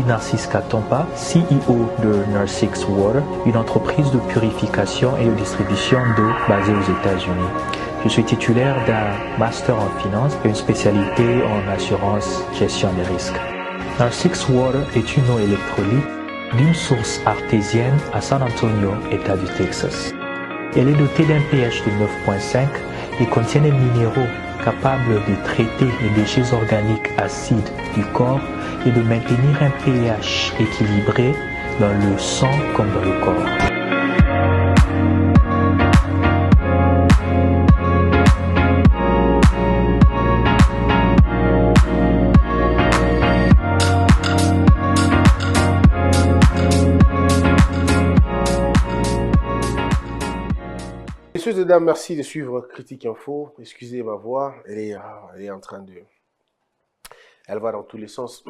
Narcisse Katompa, CEO de Narsix Water, une entreprise de purification et de distribution d'eau basée aux États-Unis. Je suis titulaire d'un master en finance et une spécialité en assurance gestion des risques. Narsix Water est une eau électrolyte d'une source artésienne à San Antonio, État du Texas. Elle est dotée d'un pH de 9.5 et contient des minéraux capables de traiter les déchets organiques acides du corps et de maintenir un pH équilibré dans le sang comme dans le corps. Messieurs et dames, merci de suivre Critique Info. Excusez ma voix, elle est en train de... Elle va dans tous les sens.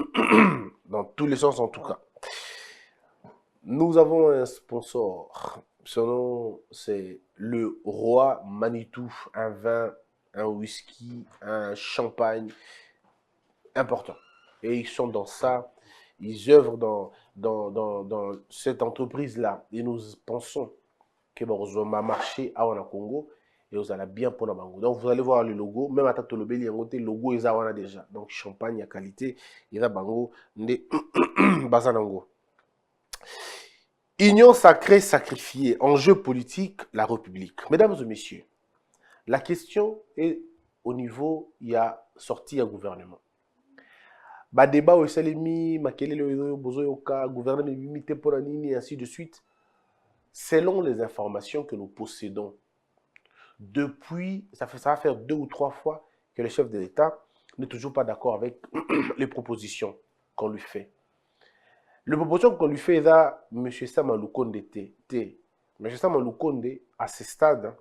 Dans tous les sens en tout cas. Nous avons un sponsor. Son nom, c'est le Roi Manitou. Un vin, un whisky, un champagne important. Et ils sont dans ça. Ils œuvrent dans cette entreprise-là. Et nous pensons que vous allez marcher à Congo et vous allez bien pour la bango. Donc vous allez voir le logo, même à Tatolobeli, le logo est là déjà. Donc champagne à qualité, il y a bango, Bazanango. Union sacrée sacrifiée, enjeu politique, la République. Mesdames et messieurs, la question est au niveau, il y a sorti un gouvernement. Ba débat au Salemi, Makelele Bozoyoka, gouvernement limité pour la ligne et ainsi de suite. Selon les informations que nous possédons, depuis, ça va faire 2 ou 3 fois que le chef de l'État n'est toujours pas d'accord avec les propositions qu'on lui fait. Les propositions qu'on lui fait là, M. Samalou Konde, M. Samalou Konde, à ce stade,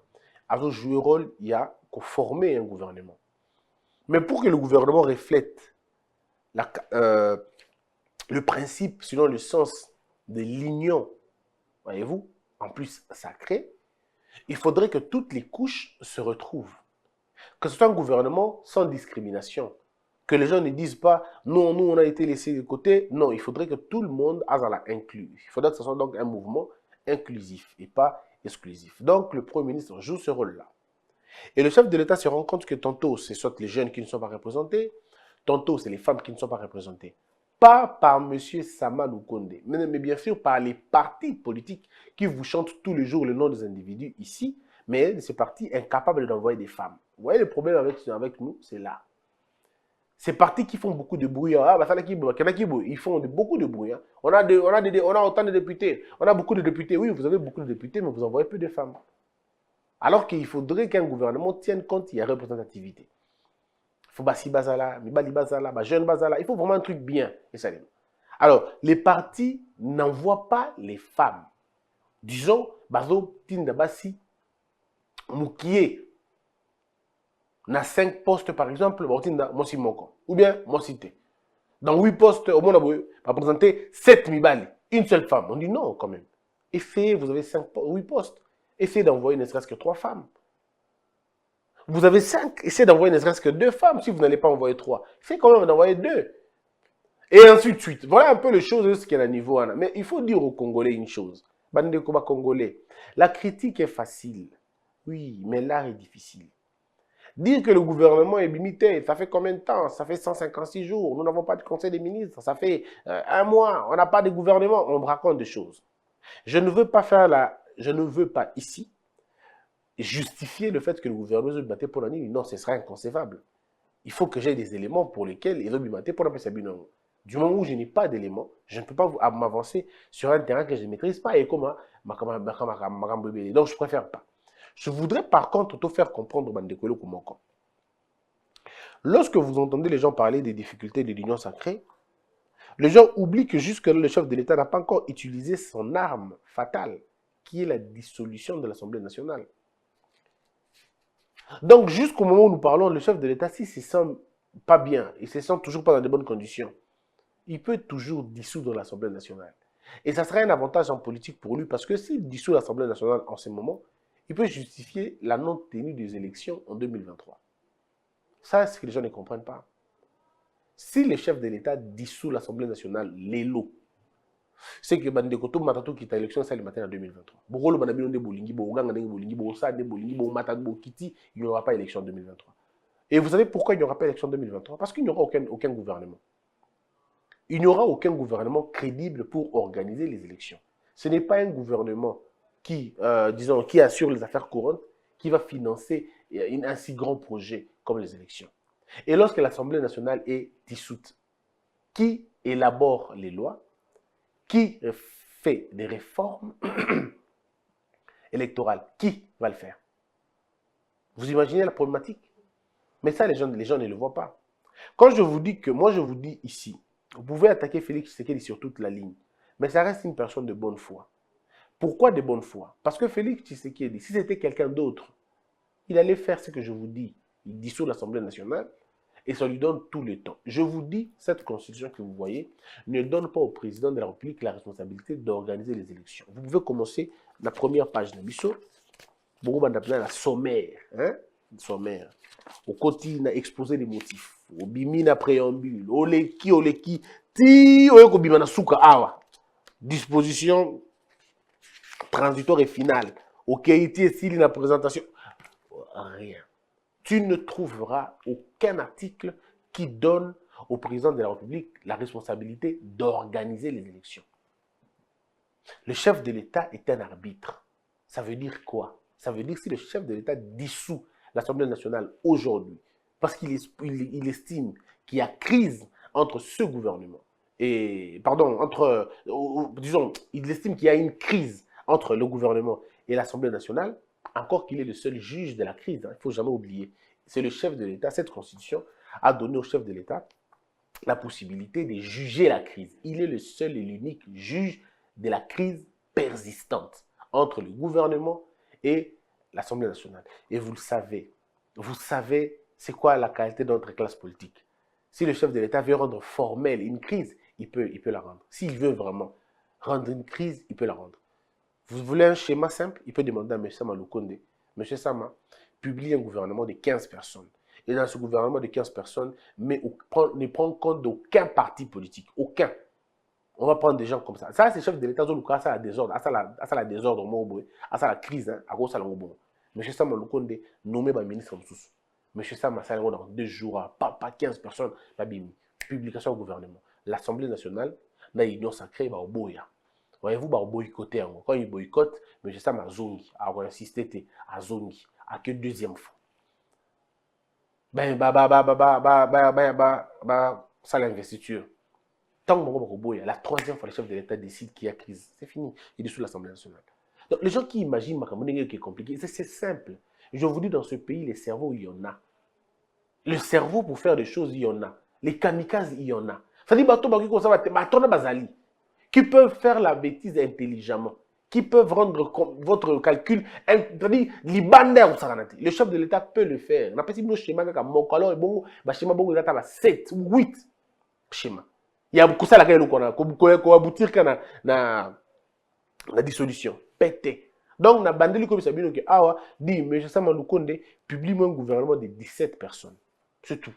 a joué un rôle, il y a qu'on former un gouvernement. Mais pour que le gouvernement reflète le principe, selon le sens de l'union, voyez-vous, en plus sacré, il faudrait que toutes les couches se retrouvent. Que ce soit un gouvernement sans discrimination. Que les gens ne disent pas, non, nous on a été laissés de côté. Non, il faudrait que tout le monde la inclus. Il faudrait que ce soit donc un mouvement inclusif et pas exclusif. Donc le Premier ministre joue ce rôle-là. Et le chef de l'État se rend compte que tantôt, c'est soit les jeunes qui ne sont pas représentés, tantôt, c'est les femmes qui ne sont pas représentées. Pas par M. Samalou Konde, mais bien sûr par les partis politiques qui vous chantent tous les jours le nom des individus ici, mais ces partis incapables d'envoyer des femmes. Vous voyez le problème avec nous, c'est là. Ces partis qui font beaucoup de bruit, ils font beaucoup de bruit. Hein. On a autant de députés, on a beaucoup de députés. Oui, vous avez beaucoup de députés, mais vous envoyez peu de femmes. Alors qu'il faudrait qu'un gouvernement tienne compte, il y a représentativité. Il faut basi bazala, mibali bazala, jeune bazala. Il faut vraiment un truc bien. Alors, les partis n'envoient pas les femmes. Disons, bazo tinda basi mukie. Na 5 postes, par exemple, tinda mosi moko. Ou bien mosité. Dans 8 postes, au monde, on va présenter 7 mibali. Une seule femme. On dit non, quand même. Essayez, vous avez 8 postes. Essayez d'envoyer ne serait-ce que 3 femmes. Vous avez 5, essayez d'envoyer ne serait-ce que 2 femmes. Si vous n'allez pas envoyer 3, essayez quand même d'envoyer 2. Et ainsi de suite. Voilà un peu les choses de ce qu'il y a à niveau. Mais il faut dire aux Congolais une chose. Bande Koba Congolais. La critique est facile. Oui, mais l'art est difficile. Dire que le gouvernement est limité, ça fait combien de temps? Ça fait 156 jours. Nous n'avons pas de conseil des ministres. Ça fait 1 mois. On n'a pas de gouvernement. On me raconte des choses. Je ne veux pas ici justifier le fait que le gouvernement se battait pour la nuit. Non, ce sera inconcevable. Il faut que j'aie des éléments pour lesquels il se battait pour la paix. Du moment où je n'ai pas d'éléments, je ne peux pas m'avancer sur un terrain que je ne maîtrise pas. Et comment donc, je préfère pas. Je voudrais par contre te faire comprendre, Bandekolo Koumoko. Lorsque vous entendez les gens parler des difficultés de l'union sacrée, les gens oublient que jusque-là, le chef de l'État n'a pas encore utilisé son arme fatale, qui est la dissolution de l'Assemblée nationale. Donc, jusqu'au moment où nous parlons, le chef de l'État, s'il se sent pas bien, il se sent toujours pas dans de bonnes conditions, il peut toujours dissoudre l'Assemblée nationale. Et ça serait un avantage en politique pour lui, parce que s'il dissout l'Assemblée nationale en ce moment, il peut justifier la non-tenue des élections en 2023. Ça, c'est ce que les gens ne comprennent pas. Si le chef de l'État dissout l'Assemblée nationale, l'élo, c'est que Bandekoto Matato qui est à l'élection, c'est le matin en 2023. Bogolo Banabino de Bolingi, Boganga de Bolingi, Bosa de Bolingi, Bomata de Bokiti, il n'y aura pas élection en 2023. Et vous savez pourquoi il n'y aura pas élection en 2023? Parce qu'il n'y aura aucun gouvernement. Il n'y aura aucun gouvernement crédible pour organiser les élections. Ce n'est pas un gouvernement qui, disons, qui assure les affaires courantes, qui va financer un si grand projet comme les élections. Et lorsque l'Assemblée nationale est dissoute, qui élabore les lois, qui fait des réformes électorales, qui va le faire? Vous imaginez la problématique? Mais ça, les gens ne le voient pas. Quand je vous dis que, moi je vous dis ici, vous pouvez attaquer Félix Tshisekedi sur toute la ligne, mais ça reste une personne de bonne foi. Pourquoi de bonne foi? Parce que Félix Tshisekedi, si c'était quelqu'un d'autre, il allait faire ce que je vous dis. Il dissout l'Assemblée nationale et ça lui donne tout le temps. Je vous dis, cette constitution que vous voyez ne donne pas au président de la République la responsabilité d'organiser les élections. Vous pouvez commencer la première page de Bissot. Beaucoup d'appeler la sommaire. Hein? Sommaire. Au côté, on a exposé les motifs. Au bimina préambule. Au leki, ti, au bimana souka awa. Disposition transitoire et finale. Au kéiti, style, la présentation. Rien. Tu ne trouveras aucun article qui donne au président de la République la responsabilité d'organiser les élections. Le chef de l'État est un arbitre. Ça veut dire quoi? Ça veut dire que si le chef de l'État dissout l'Assemblée nationale aujourd'hui, parce qu'il estime qu'il y a crise entre ce gouvernement et, pardon, entre, disons, il estime qu'il y a une crise entre le gouvernement et l'Assemblée nationale, encore qu'il est le seul juge de la crise, hein, il ne faut jamais oublier. C'est le chef de l'État, cette constitution a donné au chef de l'État la possibilité de juger la crise. Il est le seul et l'unique juge de la crise persistante entre le gouvernement et l'Assemblée nationale. Et vous savez c'est quoi la qualité de notre classe politique. Si le chef de l'État veut rendre formelle une crise, il peut la rendre. S'il veut vraiment rendre une crise, il peut la rendre. Vous voulez un schéma simple? Il peut demander à M. Sama Lukonde. M. Sama publie un gouvernement de 15 personnes. Et dans ce gouvernement de 15 personnes, ne prend compte d'aucun parti politique. Aucun. On va prendre des gens comme ça. Ça, c'est le chef de l'État, ça la désordre. Ça la désordre, ça la crise, à cause de la M. Sama Lukonde nommé par le ministre Moussous. M. Sama, ça dans 2 jours, pas 15 personnes, publication au gouvernement. L'Assemblée nationale, dans l'union sacrée, va au boya. Voyez-vous, bah, boycotter. Quand il boycotte, M. Sam a zongi, a insisté, a zongi, à que 2e fois. Ça l'investiture. Tant que la 3e fois, le chef de l'État décide qu'il y a crise. C'est fini. Il dissout l'Assemblée nationale. Donc, les gens qui imaginent Makamouné qui est compliqué, c'est simple. Je vous dis, dans ce pays, les cerveaux, il y en a. Le cerveau pour faire des choses, il y en a. Les kamikazes, il y en a. Ça dit, bazali, qui peuvent faire la bêtise intelligemment, qui peuvent rendre votre calcul, c'est-à-dire, le chef de l'État peut le faire. On a pas dit, schéma, schéma, 7 ou 8 schémas. Il y a beaucoup de choses qui aboutir à la dissolution. Pété. Donc, on a bandé comme ça, que Awa dit, M. Sama Lukonde publie un gouvernement de 17 personnes. C'est tout.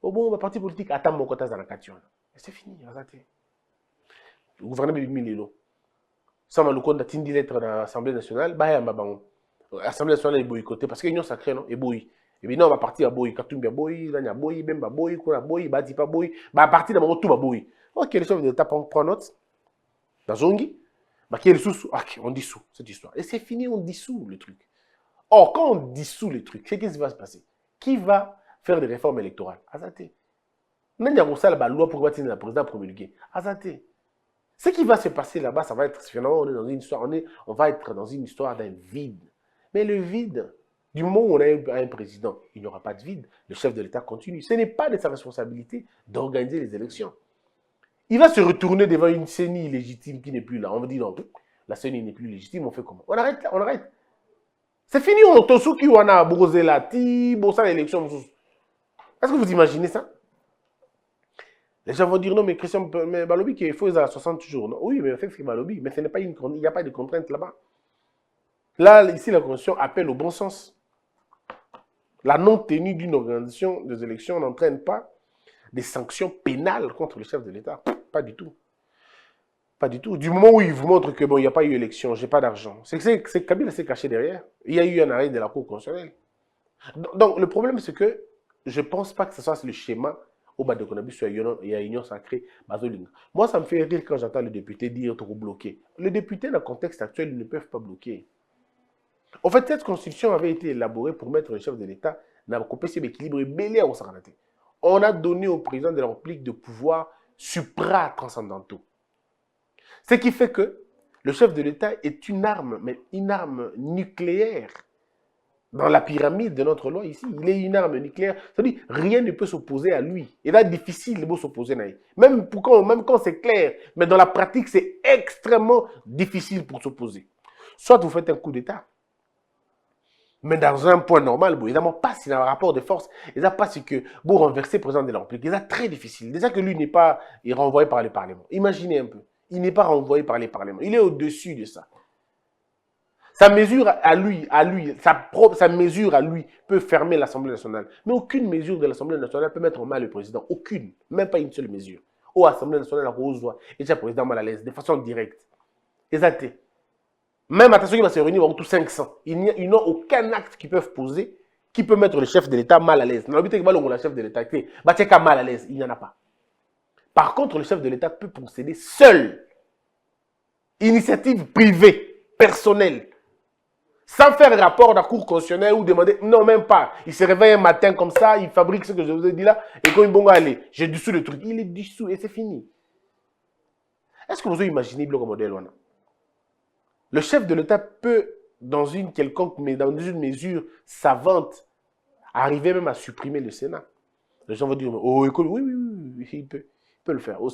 Au bon, le parti politique attend mon quota dans la question. C'est fini, le gouvernement est mis Sama Lukonde a tindi lettre dans l'Assemblée nationale, l'Assemblée nationale est boycottée parce que l'union sacrée, non, est boy. Et bien, non, on va partir à boy, Katumbi à boy, Lanya boy, Bemba boy, Kona boy, Badipa boy, à partir d'un moment, tout va boy. Ok, le chef de l'État prend note, dans Zongi, qui est le sous, ok, on dissout cette histoire. Et c'est fini, on dissout le truc. Or, quand on dissout le truc, qu'est-ce qui va se passer? Qui va faire des réformes électorales? Azate. Même il y a la loi pour bâtir la présidente promulguée. Azate. Ce qui va se passer là-bas, ça va être finalement, on est dans une histoire, on va être dans une histoire d'un vide. Mais le vide, du moment où on a un président, il n'y aura pas de vide. Le chef de l'État continue. Ce n'est pas de sa responsabilité d'organiser les élections. Il va se retourner devant une CENI illégitime qui n'est plus là. On va dire non, la CENI n'est plus légitime, on fait comment? On arrête là, on arrête. C'est fini, on tosuki on a brosé la ti, bossa l'élection. Est-ce que vous imaginez ça? Les gens vont dire non, mais Christian Balobi, il faut à 60 jours. Non? Oui, mais fait c'est Balobi, mais ce n'est pas il n'y a pas de contrainte là-bas. Là, ici, la Constitution appelle au bon sens. La non-tenue d'une organisation des élections n'entraîne pas des sanctions pénales contre le chef de l'État. Pas du tout. Pas du tout. Du moment où il vous montre que bon, il n'y a pas eu élection, j'ai pas d'argent, c'est que Kabila s'est caché derrière. Il y a eu un arrêt de la Cour constitutionnelle. Donc, le problème, c'est que je ne pense pas que ce soit le schéma au bas de Konabi sur la Union sacrée. Moi, ça me fait rire quand j'entends le député dire trop bloqué. Les députés, dans le contexte actuel, ils ne peuvent pas bloquer. En fait, cette constitution avait été élaborée pour mettre le chef de l'État dans un équilibre belé au Saranaté. On a donné au président de la République de pouvoirs supra-transcendantaux. Ce qui fait que le chef de l'État est une arme, mais une arme nucléaire. Dans la pyramide de notre loi ici, il est une arme nucléaire. C'est-à-dire, rien ne peut s'opposer à lui. Il est difficile de s'opposer à lui. Même quand c'est clair, mais dans la pratique, c'est extrêmement difficile pour s'opposer. Soit vous faites un coup d'État, mais dans un point normal, bon, évidemment, pas si dans un rapport de force, il n'a pas si que vous renverser le président de la République. C'est très difficile. Déjà que lui n'est pas renvoyé par le Parlement. Imaginez un peu. Il n'est pas renvoyé par les parlements. Il est au-dessus de ça. Sa mesure à lui, sa mesure à lui peut fermer l'Assemblée nationale. Mais aucune mesure de l'Assemblée nationale peut mettre en mal le président. Aucune. Même pas une seule mesure. Au Assemblée nationale, la rose voit. Et le président mal à l'aise, de façon directe. Exact. Même attention qu'il va se réunir, tout 500. Ils n'ont aucun acte qu'ils peuvent poser qui peut mettre le chef de l'État mal à l'aise. Dans le but, le chef de l'État, mal à l'aise. Il n'y en a pas. Par contre, le chef de l'État peut procéder seul. Initiative privée, personnelle. Sans faire rapport à la Cour constitutionnelle ou demander, non, même pas. Il se réveille un matin comme ça, il fabrique ce que je vous ai dit là, et quand il va aller, j'ai dissous le truc. Il est dissous et c'est fini. Est-ce que vous avez imaginé le modèle là? Le chef de l'État peut, dans une une mesure savante, arriver même à supprimer le Sénat. Les gens vont dire, oh, écoute, oui, il peut le faire. Au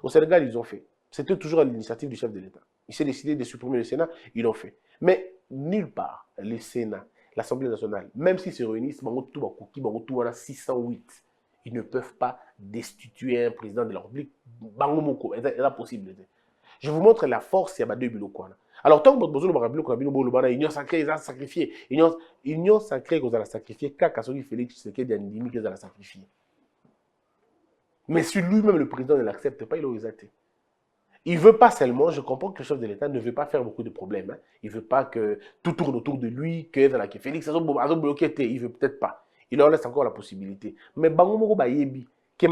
Sénégal, ils ont fait. C'était toujours à l'initiative du chef de l'État. Il s'est décidé de supprimer le Sénat, ils l'ont fait. Mais nulle part, le Sénat, l'Assemblée nationale, même s'ils se réunissent, 608, ils ne peuvent pas destituer un président de la République. C'est la possibilité. Je vous montre la force, il y a deux biloko. Alors, tant que vous avez union sacrée, ils ont sacrifié. Union sacrée, vous allez sacrifier, Kakasori Félix Tshisekedi Ndimi, qu'ils allez sacrifier. Mais si lui-même, le président, ne l'accepte pas, il a exalté. Il ne veut pas seulement, je comprends que le chef de l'État ne veut pas faire beaucoup de problèmes. Hein. Il ne veut pas que tout tourne autour de lui, que Félix a bloqué, il ne veut peut-être pas. Il leur laisse encore la possibilité. Mais Bangomo Bayebi, ils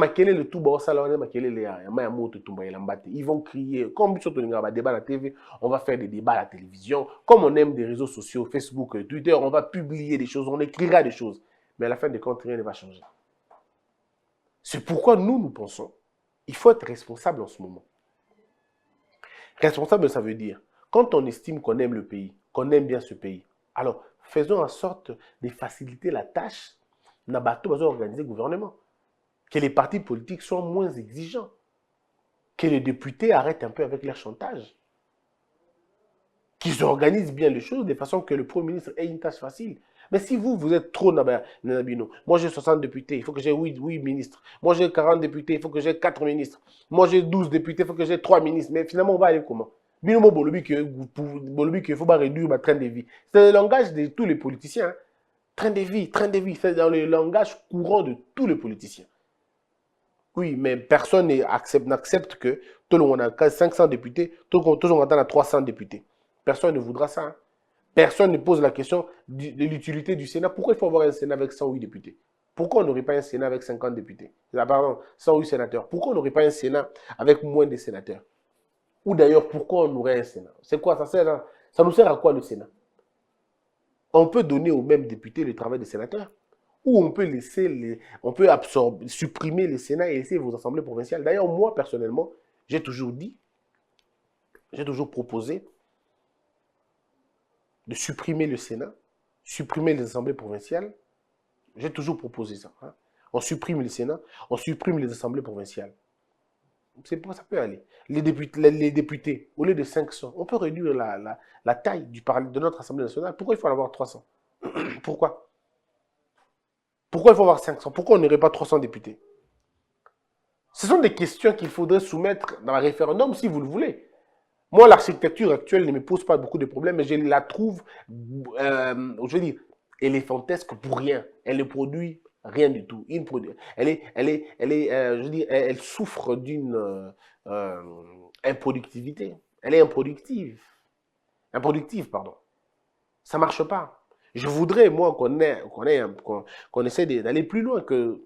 vont crier, comme débat à la TV, on va faire des débats à la télévision, comme on aime des réseaux sociaux, Facebook, Twitter, on va publier des choses, on écrira des choses. Mais à la fin des comptes, rien ne va changer. C'est pourquoi nous pensons, il faut être responsable en ce moment. Responsable, ça veut dire, quand on estime qu'on aime le pays, qu'on aime bien ce pays, alors faisons en sorte de faciliter la tâche n'a pas organiser le gouvernement. Que les partis politiques soient moins exigeants. Que les députés arrêtent un peu avec leur chantage. Qu'ils organisent bien les choses de façon que le Premier ministre ait une tâche facile. Mais si vous êtes trop Nabino, moi j'ai 60 députés, il faut que j'ai 8 ministres. Moi j'ai 40 députés, il faut que j'ai 4 ministres. Moi j'ai 12 députés, il faut que j'ai 3 ministres. Mais finalement, on va aller comment? Binomo Bolobi qu'il faut pas réduire ma train de vie. C'est le langage de tous les politiciens. Hein. Train de vie, c'est dans le langage courant de tous les politiciens. Oui, mais personne n'accepte que tout le monde a 500 députés, tout le monde a 300 députés. Personne ne voudra ça. Hein. Personne ne pose la question de l'utilité du Sénat. Pourquoi il faut avoir un Sénat avec 108 députés? Pourquoi on n'aurait pas un Sénat avec 50 députés? Pardon, 108 sénateurs. Pourquoi on n'aurait pas un Sénat avec moins de sénateurs? Ou d'ailleurs, pourquoi on aurait un Sénat? C'est quoi? Ça nous sert à quoi le Sénat? On peut donner aux mêmes députés le travail des sénateurs. Ou on peut supprimer le Sénat et laisser vos assemblées provinciales. D'ailleurs, moi, personnellement, j'ai toujours proposé de supprimer le Sénat, supprimer les assemblées provinciales. J'ai toujours proposé ça. Hein. On supprime le Sénat, on supprime les assemblées provinciales. Ça peut aller. Les députés, au lieu de 500, on peut réduire la taille de notre Assemblée nationale. Pourquoi il faut en avoir 300? Pourquoi? Pourquoi il faut avoir 500? Pourquoi on n'aurait pas 300 députés? Ce sont des questions qu'il faudrait soumettre dans un référendum si vous le voulez. Moi, l'architecture actuelle ne me pose pas beaucoup de problèmes, mais je la trouve, je veux dire, éléphantesque pour rien. Elle ne produit Rien du tout. Je dis, elle souffre d'une improductivité. Elle est improductive. Improductive, pardon. Ça ne marche pas. Je voudrais, moi, qu'on essaie d'aller plus loin que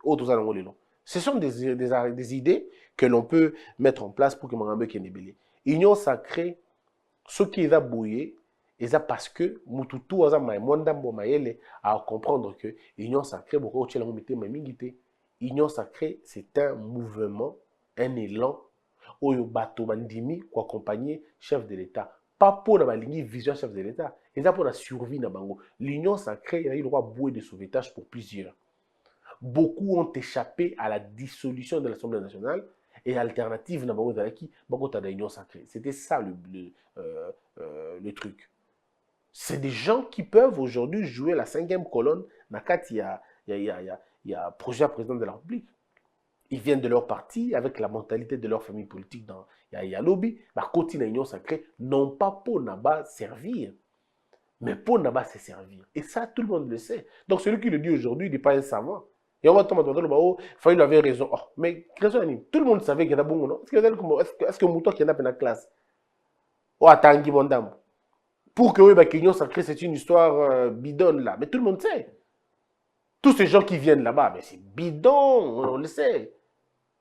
autres Anangolelo. Ce sont des idées que l'on peut mettre en place pour que Mogambe Kenebele. Union sacrée, ce qui est bouillé, c'est parce que Mututu a comprendre que l'union sacrée, l'union sacrée, c'est un mouvement, un élan, où bato bandimi pour accompagner chef de l'État. Pas pour la vision chef de l'État, et pour la survie. L'union sacrée, il a eu le droit de bouer de sauvetage pour plusieurs. Beaucoup ont échappé à la dissolution de l'Assemblée nationale et alternative na bango zalaki bango ta union sacrée. C'était ça le truc. C'est des gens qui peuvent aujourd'hui jouer la 5e colonne. Il y a projet à président de la République. Ils viennent de leur parti avec la mentalité de leur famille politique. Il y a lobby. Par contre, l'union sacrée, non pas pour Naba servir, mais pour Naba se servir. Et ça, tout le monde le sait. Donc, celui qui le dit aujourd'hui, il n'est pas un savant. Et on va tomber dans le bas, il avait raison. Oh, mais tout le monde savait qu'il y a bon, non? Est-ce que Mouton qui est dans la classe? Oh, attends, Guimondam. Pour que l'union sacrée, c'est une histoire bidonne là. Mais tout le monde sait. Tous ces gens qui viennent là-bas, mais c'est bidon, on le sait.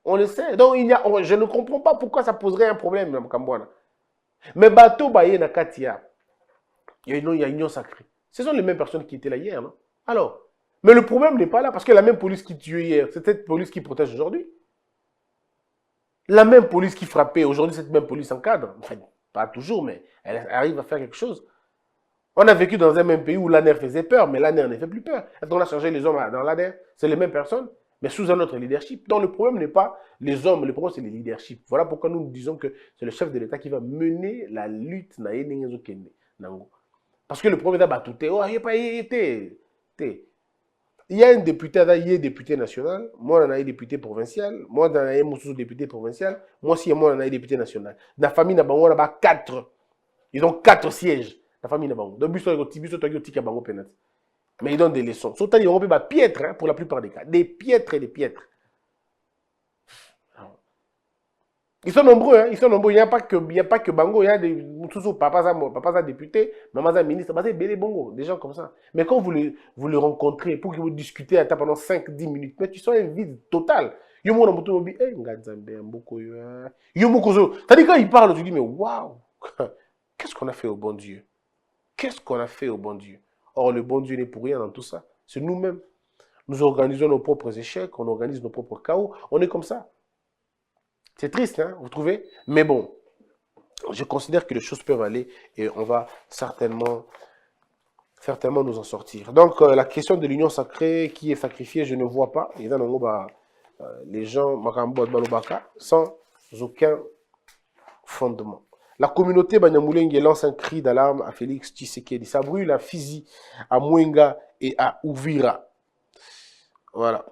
On le sait. Donc, je ne comprends pas pourquoi ça poserait un problème, Mme Kambouana. Mais bateau, Baye, Nakatia, il y a union sacrée. Ce sont les mêmes personnes qui étaient là hier, non? Alors, mais le problème n'est pas là, parce que la même police qui tuait hier, c'est cette police qui protège aujourd'hui. La même police qui frappait, aujourd'hui, cette même police encadre. Enfin, pas toujours, mais elle arrive à faire quelque chose. On a vécu dans un même pays où l'ANER faisait peur, mais l'ANER ne fait plus peur. Est-ce qu'on a changé les hommes dans l'ANER? C'est les mêmes personnes, mais sous un autre leadership. Donc le problème n'est pas les hommes, le problème c'est le leadership. Voilà pourquoi nous disons que c'est le chef de l'État qui va mener la lutte. Parce que le problème est d'abatouté. Oh, il n'y a pas été. Il y a un député, il est député national, moi on a un député provincial, moi on a un député provincial, moi aussi moi on a un député national. Dans la famille, on a 4. Ils ont 4 sièges. La famille, donc mais ils donnent des leçons. Surtout, ils ont des piètres pour la plupart des cas. Des piètres et des piètres. Ils sont nombreux, hein? Ils sont nombreux. Il n'y a pas que Bango, il y a des papa député, maman ministre, des gens comme ça. Mais quand vous le rencontrez pour que vous discutez pendant 5-10 minutes, mais tu sens un vide total. C'est-à-dire quand il parle, tu dis, mais waouh, qu'est-ce qu'on a fait au bon Dieu? Qu'est-ce qu'on a fait au bon Dieu? Or, le bon Dieu n'est pour rien dans tout ça. C'est nous-mêmes. Nous organisons nos propres échecs, on organise nos propres chaos. On est comme ça. C'est triste, hein, vous trouvez? Mais bon, je considère que les choses peuvent aller et on va certainement nous en sortir. Donc, la question de l'union sacrée, qui est sacrifiée, je ne vois pas. Les gens, sans aucun fondement. La communauté Banyamulenge lance un cri d'alarme à Félix Tshisekedi. Ça brûle à Fizi, à Mwenga et à Uvira. Voilà.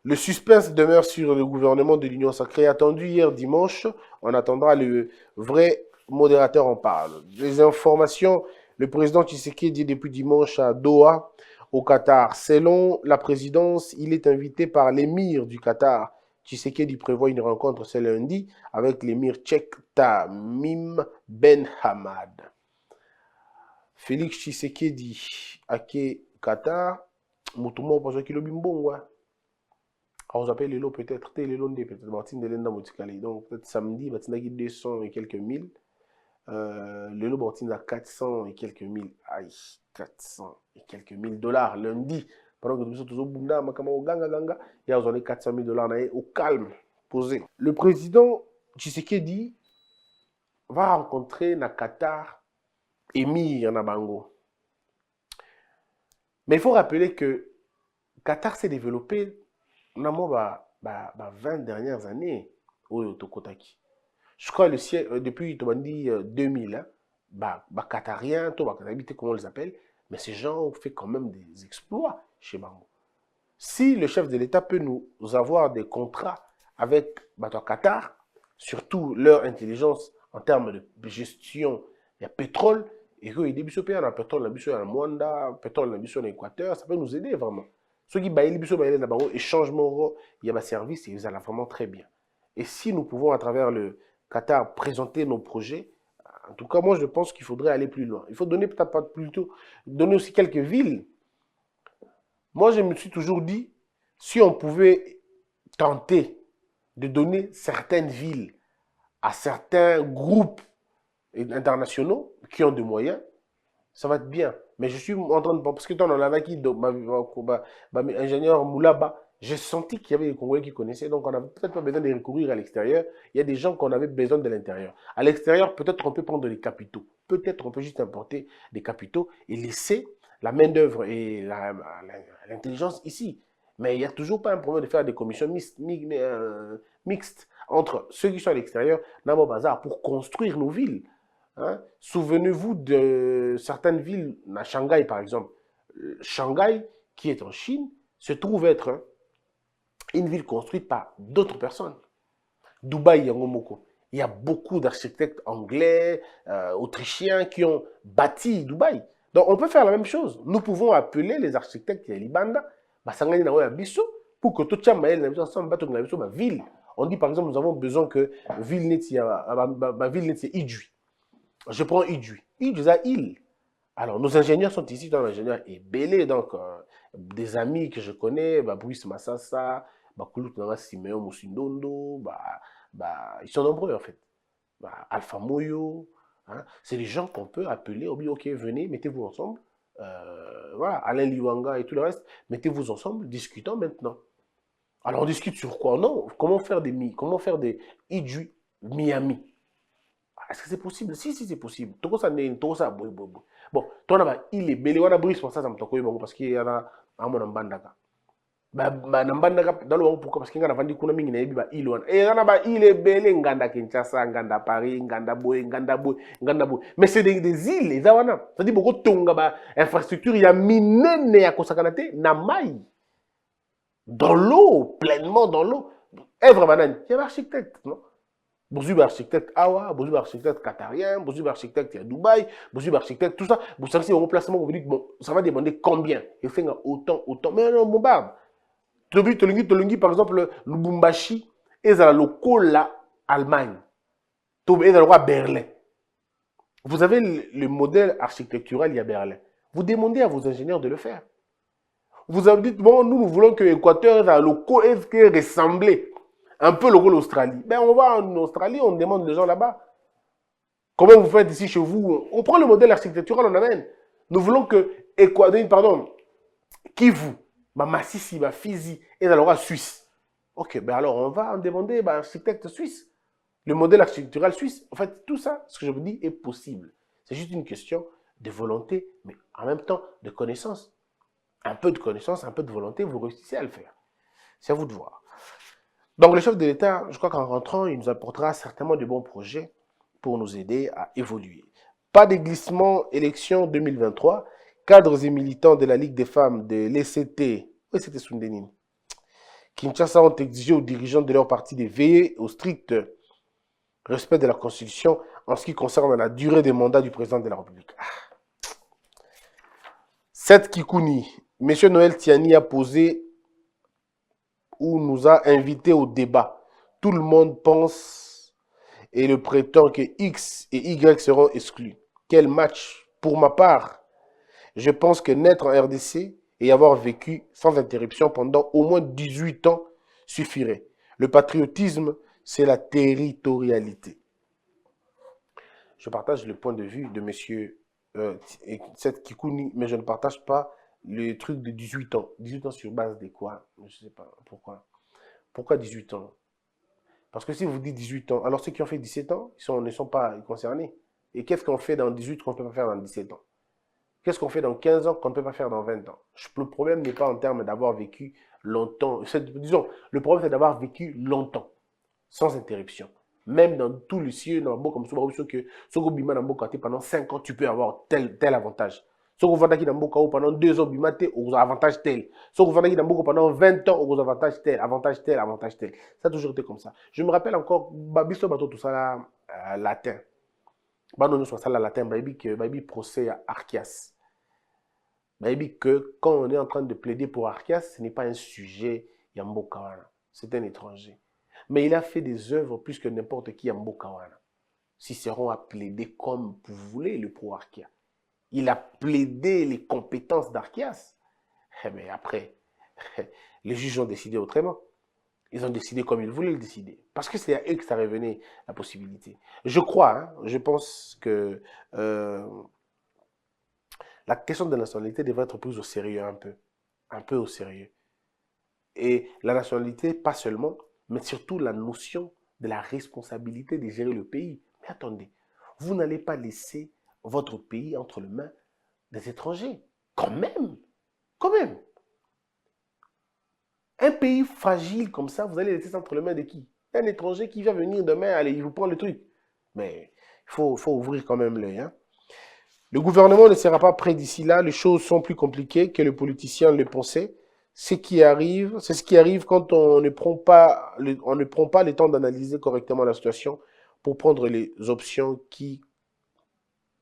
Le suspense demeure sur le gouvernement de l'Union sacrée. Attendu hier dimanche, on attendra le vrai modérateur en parle. Les informations, le président Tshisekedi est depuis dimanche à Doha, au Qatar. Selon la présidence, il est invité par l'émir du Qatar. Tshisekedi prévoit une rencontre ce lundi avec l'émir tchèque Tamim Ben Hamad. Félix Tshisekedi, Ake Qatar, Moutouma parce qu'il bimbongwa. On vous appelle les lots peut-être, les lots peut-être, Martin de l'Enda Motikali. Donc peut-être samedi, Martin a 200 et quelques mille. Le lot Martin a 400 et quelques mille. Aïe, 400 et quelques mille dollars lundi. Pendant que nous sommes tous au Bunda, il y a 400 000 dollars au calme, posé. Le président Tshisekedi va rencontrer na Qatar émir Nabango. Mais il faut rappeler que Qatar s'est développé dans les 20 dernières années au Tokotaki. Je crois que depuis 2000, Qatariens, comment on les appelle, mais ces gens ont fait quand même des exploits chez Bango. Si le chef de l'État peut nous avoir des contrats avec Qatar, surtout leur intelligence en termes de gestion, il y a pétrole, Et que les biso payent en pétrole, la biso en Mwanda, pétrole la biso en Équateur, ça peut nous aider vraiment. Ceux qui baillent les biso baillent là-bas, échangement, il y a un service et ils allent vraiment très bien. Et si nous pouvons à travers le Qatar présenter nos projets, en tout cas moi je pense qu'il faudrait aller plus loin. Il faut donner peut-être pas plutôt donner aussi quelques villes. Moi je me suis toujours dit si on pouvait tenter de donner certaines villes à certains groupes internationaux qui ont des moyens, ça va être bien. Mais je suis en train de... Parce que dans l'Anaki, ingénieur Moulaba, j'ai senti qu'il y avait des Congolais qui connaissaient, donc on n'avait peut-être pas besoin de recourir à l'extérieur. Il y a des gens qu'on avait besoin de l'intérieur. À l'extérieur, peut-être on peut prendre des capitaux. Peut-être on peut juste importer des capitaux et laisser la main-d'œuvre et l'intelligence ici. Mais il n'y a toujours pas un problème de faire des commissions mixtes entre ceux qui sont à l'extérieur, Namo Bazar, pour construire nos villes. Hein? Souvenez-vous de certaines villes, à Shanghai par exemple. Shanghai, qui est en Chine, se trouve être une ville construite par d'autres personnes. Dubaï, il y a beaucoup d'architectes anglais, autrichiens qui ont bâti Dubaï. Donc on peut faire la même chose. Nous pouvons appeler les architectes Libanda, pour que tout le ville. On dit par exemple, nous avons besoin que ville net Idjui. Je prends Idjui. Idjui, c'est île. Alors, nos ingénieurs sont ici, dans l'ingénieur est belé, donc des amis que je connais, Bruce Massassa, Koulout Simeon Moussindondo, ils sont nombreux en fait. Alpha Moyo, hein, c'est les gens qu'on peut appeler, on dit ok, venez, mettez-vous ensemble. Voilà, Alain Liwanga et tout le reste, mettez-vous ensemble, discutons maintenant. Alors on discute sur quoi? Non, comment faire des Idjui Miami. Est-ce que c'est possible? Si, c'est possible. Tout ça, bon, il est belé, on a brisé pour ça, parce qu'il y en a un mon ambandaka. Pourquoi? Parce qu'il y a un kuna mingi na yebi ba il wana. Et il est belé, nganda Kinshasa, nganda Paris, nganda Boy. Mais c'est des îles, les awana. Ça dit beaucoup tonga ba infrastructure, il y a minene ya kosakanate na mai. Dans l'eau, pleinement dans l'eau. Evre banane, il y a un architecte, non? Bouzou architecte Awa, Bouzou architecte qatarien, Bouzou architecte à Dubaï, Bouzou architecte, tout ça. Vous savez, au remplacement, vous vous dites, bon, ça va demander combien? Il fait autant. Mais non, mon barbe. Tolungi, par exemple, le Lubumbashi, et la local Allemagne. Et la loi Berlin. Vous avez le modèle architectural, il y a Berlin. Vous demandez à vos ingénieurs de le faire. Vous avez dit, bon, nous voulons que l'Équateur, la local, ressemble un peu le rôle Australie. Ben, on va en Australie, on demande les gens là-bas. Comment vous faites ici chez vous? On prend le modèle architectural, on amène. Nous voulons que Kivu, Massissi, Fizi et la loi suisse. Ok, ben alors on va en demander architecte suisse. Le modèle architectural suisse. En fait, tout ça, ce que je vous dis, est possible. C'est juste une question de volonté, mais en même temps de connaissance. Un peu de connaissance, un peu de volonté, vous réussissez à le faire. C'est à vous de voir. Donc le chef de l'État, je crois qu'en rentrant, il nous apportera certainement de bons projets pour nous aider à évoluer. Pas de glissement, élection 2023. Cadres et militants de la Ligue des femmes de l'ECT, oui c'était Sundenine, Kinshasa ont exigé aux dirigeants de leur parti de veiller au strict respect de la Constitution en ce qui concerne la durée des mandats du président de la République. Cette Kikouni, M. Noël Tiani a posé ou nous a invités au débat. Tout le monde pense et le prétend que X et Y seront exclus. Quel match? Pour ma part, je pense que naître en RDC et avoir vécu sans interruption pendant au moins 18 ans suffirait. Le patriotisme, c'est la territorialité. Je partage le point de vue de M. Cette Kikouni, mais je ne partage pas le truc de 18 ans. 18 ans sur base de quoi? Je ne sais pas. Pourquoi? Pourquoi 18 ans? Parce que si vous dites 18 ans, alors ceux qui ont fait 17 ans, ils ne sont pas concernés. Et qu'est-ce qu'on fait dans 18 qu'on ne peut pas faire dans 17 ans? Qu'est-ce qu'on fait dans 15 ans qu'on ne peut pas faire dans 20 ans? Le problème n'est pas en termes d'avoir vécu longtemps. Disons, le problème c'est d'avoir vécu longtemps, sans interruption. Même dans tout le ciel, dans le comme ça, que pendant 5 ans, tu peux avoir tel avantage. Si vous vendez pendant 2 ans, vous avez avantage tel. Si vous vendez pendant 20 ans, vous avez avantage tel, avantage tel, avantage tel. Ça a toujours été comme ça. Je me rappelle encore, tout ça là, latin. Bano nous soit la latin, baby procès à Archias. Baby que quand on est en train de plaider pour Archias, ce n'est pas un sujet Yambo Kawana. C'est un étranger. Mais il a fait des œuvres plus que n'importe qui Yambo Kawana. Cicéron a plaidé comme vous voulez le pro Archia. Il a plaidé les compétences d'Archias. Mais après, les juges ont décidé autrement. Ils ont décidé comme ils voulaient le décider. Parce que c'est à eux que ça revenait la possibilité. Je crois, je pense que la question de la nationalité devrait être prise au sérieux un peu. Un peu au sérieux. Et la nationalité, pas seulement, mais surtout la notion de la responsabilité de gérer le pays. Mais attendez, vous n'allez pas laisser votre pays entre les mains des étrangers. Quand même. Quand même. Un pays fragile comme ça, vous allez laisser ça entre les mains de qui? Un étranger qui vient venir demain, allez, il vous prend le truc. Mais il faut ouvrir quand même l'œil. Le gouvernement ne sera pas prêt d'ici là. Les choses sont plus compliquées que les politiciens le pensaient. C'est ce qui arrive quand on ne prend pas le temps d'analyser correctement la situation pour prendre les options qui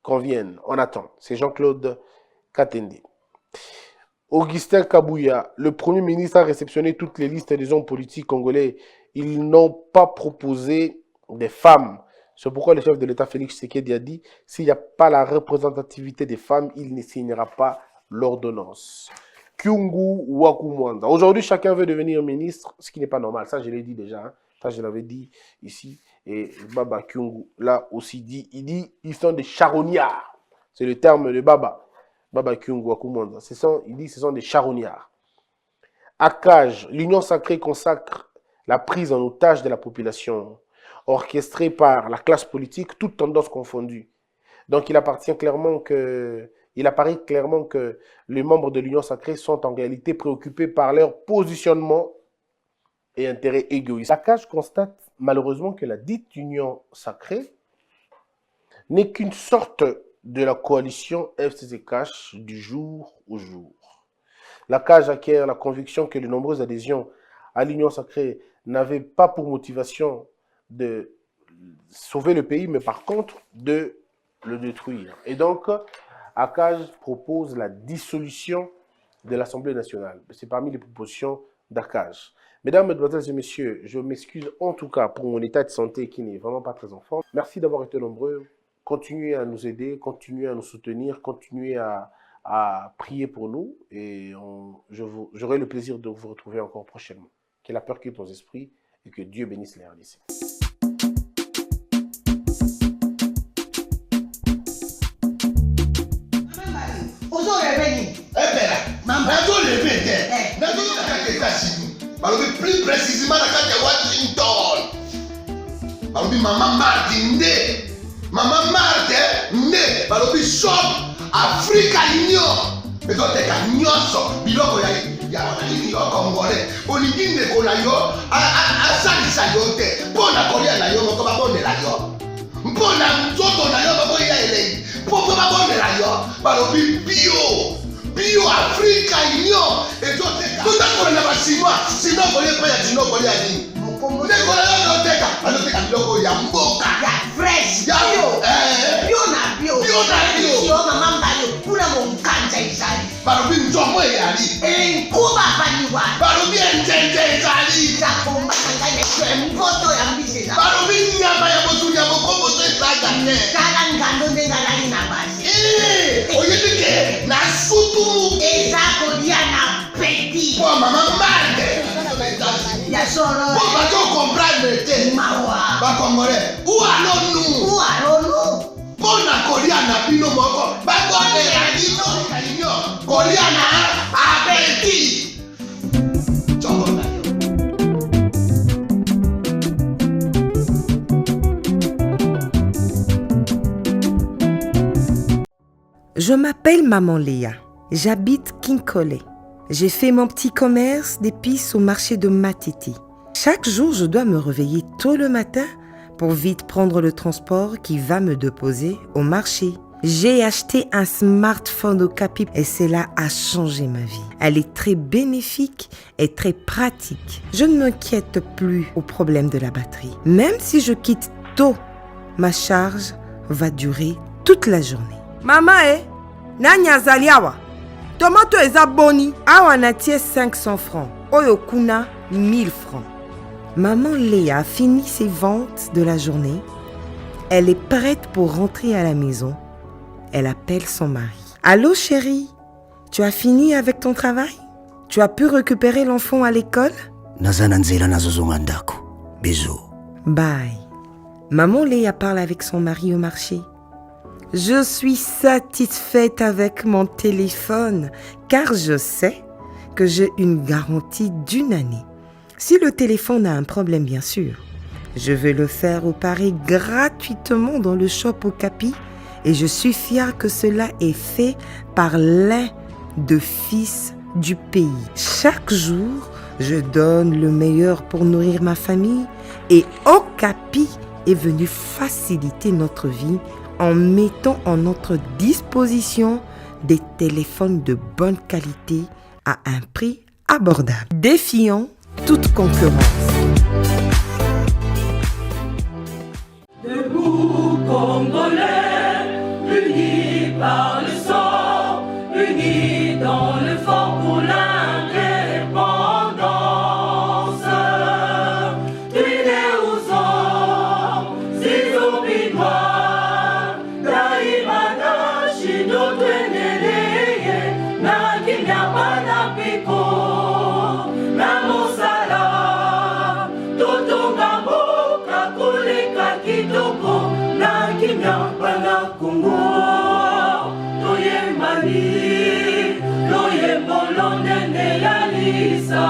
conviennent. On attend. C'est Jean-Claude Katende. Augustin Kabouya, le Premier ministre a réceptionné toutes les listes des hommes politiques congolais. Ils n'ont pas proposé des femmes. C'est pourquoi le chef de l'État, Félix Tshisekedi, a dit « S'il n'y a pas la représentativité des femmes, il ne signera pas l'ordonnance. » Kyungu Wakumwanda. Aujourd'hui, chacun veut devenir ministre, ce qui n'est pas normal. Ça, je l'ai dit déjà. Ça, je l'avais dit ici. Et Baba Kyungu, là aussi, il dit ils sont des charognards. C'est le terme de Baba. Baba Kyungu Wakumwanda. Il dit ce sont des charognards. Akaj, l'Union sacrée consacre la prise en otage de la population, orchestrée par la classe politique, toutes tendances confondues. Donc, il apparaît clairement que les membres de l'Union sacrée sont en réalité préoccupés par leur positionnement et intérêts égoïstes. Akaj constate malheureusement que la dite Union sacrée n'est qu'une sorte de la coalition FCC-Cash du jour au jour. La CAJ acquiert la conviction que les nombreuses adhésions à l'Union sacrée n'avaient pas pour motivation de sauver le pays, mais par contre de le détruire. Et donc, ACAJ propose la dissolution de l'Assemblée nationale. C'est parmi les propositions d'ACAJ. Mesdames, Mesdemoiselles et Messieurs, je m'excuse en tout cas pour mon état de santé qui n'est vraiment pas très en forme. Merci d'avoir été nombreux. Continuez à nous aider, continuez à nous soutenir, continuez à prier pour nous et j'aurai le plaisir de vous retrouver encore prochainement. Que la peur quitte nos esprits et que Dieu bénisse les RDC. Plus précisément dans Washington. Maman Martin né. Maman Martin né. Balobi shop Africa Union. Mais quand t'es qu'à nyonso, biloko ya nini yo congolais. Olingi ne kola yo a salisa yo te. Pona kolia na yo moko ba bondela yo. Mpona nzoto na yo bako ya elei. Poko ba bondela yo. Balobi bio Africa Union. Et toi t'es tout à fait na ba chinois. Sinon kolia pa ya chinois kolia nini. Mokombo. Ne kola yo teka. Baloteka biloko ya mboka. Ya fresh. Ya bio na bio. Bio na bio. Yo mama mbayo. Kuna monkanja izali. Balobi nzomo eyali. Nkuba paniwa. Balobi enjenje ezali. Zakomba kanga ne mpoto ya mbise za. Balobi nyama ya botu ya mokombo to ezaga ne. Kala ngando ndenga lali na basi. Oyedike na sutu. Ezako dia na petit. Po mama mande. Ya solo. Po ba to comprendre te. Mawa. Ba congolais. Où allons-nous? Où allons-nous? Pona kolia na bino moko. Ba konde ya dino kalinyo. Kolia na abeti. Choko na yo. Je m'appelle Maman Léa. J'habite Kinkole. J'ai fait mon petit commerce d'épices au marché de Matiti. Chaque jour, je dois me réveiller tôt le matin pour vite prendre le transport qui va me déposer au marché. J'ai acheté un smartphone au Capi et cela a changé ma vie. Elle est très bénéfique et très pratique. Je ne m'inquiète plus au problème de la batterie. Même si je quitte tôt, ma charge va durer toute la journée. Maman, nani azali awa? Tomato eza boni. Awa natie 500 francs. Oyo kuna 1000 francs. Maman Léa a fini ses ventes de la journée. Elle est prête pour rentrer à la maison. Elle appelle son mari. Allô chérie, tu as fini avec ton travail? Tu as pu récupérer l'enfant à l'école? Bisous. Bye. Maman Léa parle avec son mari au marché. Je suis satisfaite avec mon téléphone car je sais que j'ai une garantie d'1 année. Si le téléphone a un problème, bien sûr, je vais le faire réparer gratuitement dans le shop Okapi et je suis fière que cela est fait par l'un des fils du pays. Chaque jour, je donne le meilleur pour nourrir ma famille et Okapi est venu faciliter notre vie en mettant en notre disposition des téléphones de bonne qualité à un prix abordable, défiant toute concurrence. Debout Congolais, unis par le sang, unis dans le fort pour l'indépendance. Tués aux hommes, ces obinois, Daimana, Shido, Tweneleye, Nakinyabana Piko, Namosala, Totongambo, Kakuleka Kitoko, Nakinyabana Kongo, Toyembali, Toyembolonde Yalisa.